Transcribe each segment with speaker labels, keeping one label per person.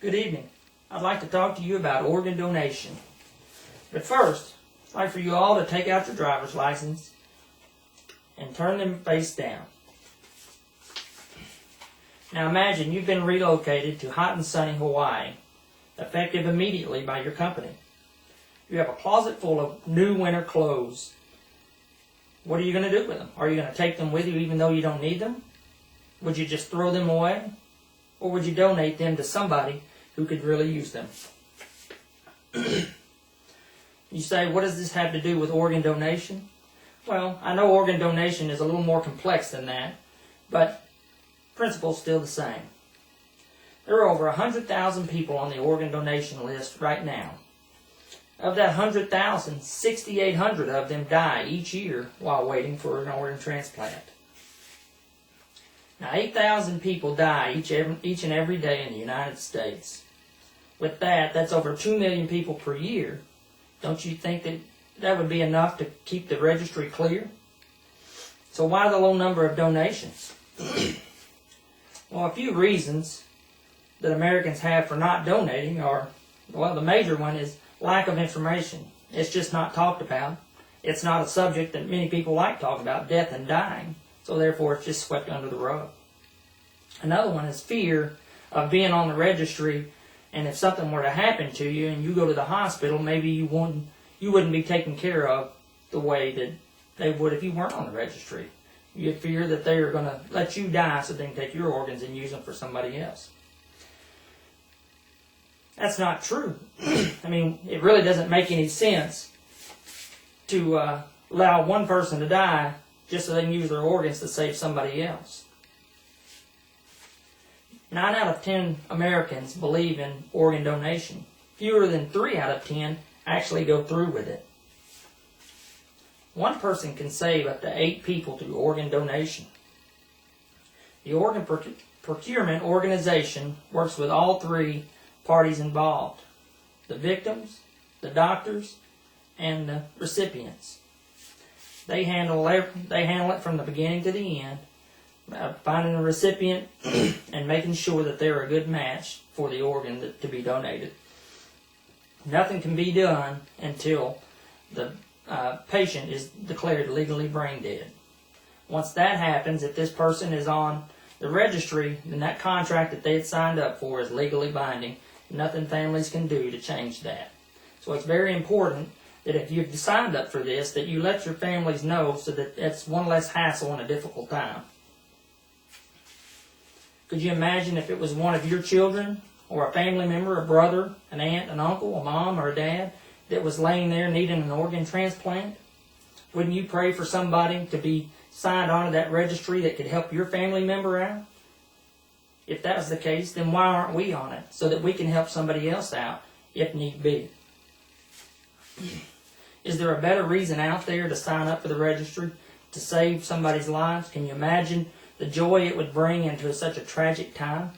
Speaker 1: Good evening. I'd like to talk to you about organ donation. But first, I'd like for you all to take out your driver's license and turn them face down. Now imagine you've been relocated to hot and sunny Hawaii, effective immediately by your company. You have a closet full of new winter clothes. What are you going to do with them? Are you going to take them with you even though you don't need them? Would you just throw them away? Or would you donate them to somebody who could really use them? You say, what does this have to do with organ donation? Well, I know organ donation is a little more complex than that, but the principle's still the same. There are over 100,000 people on the organ donation list right now. Of that 100,000, 6,800 of them die each year while waiting for an organ transplant. Now, 8,000 people die each and every day in the United States. With that, that's over 2 million people per year. Don't you think that would be enough to keep the registry clear? So why the low number of donations? Well, a few reasons that Americans have for not donating are, well, the major one is lack of information. It's just not talked about. It's not a subject that many people like talking about, death and dying. So therefore, it's just swept under the rug. Another one is fear of being on the registry, and if something were to happen to you and you go to the hospital, maybe you wouldn't be taken care of the way that they would if you weren't on the registry. You fear that they are going to let you die so they can take your organs and use them for somebody else. That's not true. I mean, it really doesn't make any sense to allow one person to die just so they can use their organs to save somebody else. 9 out of 10 Americans believe in organ donation. Fewer than 3 out of 10 actually go through with it. One person can save up to 8 people through organ donation. The organ procurement organization works with all 3 parties involved: the victims, the doctors, and the recipients. They handle it from the beginning to the end, finding a recipient and making sure that they're a good match for the organ to be donated. Nothing can be done until the patient is declared legally brain dead. Once that happens, if this person is on the registry, then that contract that they had signed up for is legally binding. Nothing families can do to change that. So it's very important that if you've signed up for this, that you let your families know so that it's one less hassle in a difficult time. Could you imagine if it was one of your children or a family member, a brother, an aunt, an uncle, a mom, or a dad that was laying there needing an organ transplant? Wouldn't you pray for somebody to be signed onto that registry that could help your family member out? If that was the case, then why aren't we on it so that we can help somebody else out if need be? Is there a better reason out there to sign up for the registry to save somebody's lives? Can you imagine the joy it would bring into such a tragic time?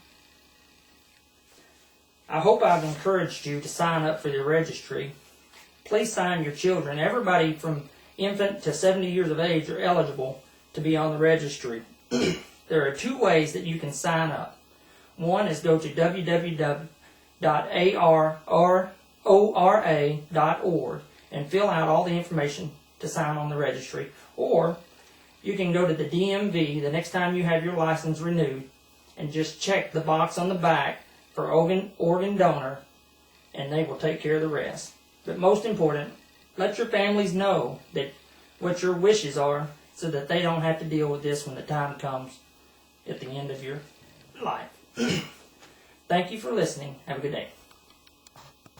Speaker 1: I hope I've encouraged you to sign up for the registry. Please sign your children. Everybody from infant to 70 years of age are eligible to be on the registry. There are 2 ways that you can sign up. One is go to www.arora.org and fill out all the information to sign on the registry. Or you can go to the DMV the next time you have your license renewed and just check the box on the back for organ donor, and they will take care of the rest. But most important, let your families know that what your wishes are so that they don't have to deal with this when the time comes at the end of your life. Thank you for listening. Have a good day.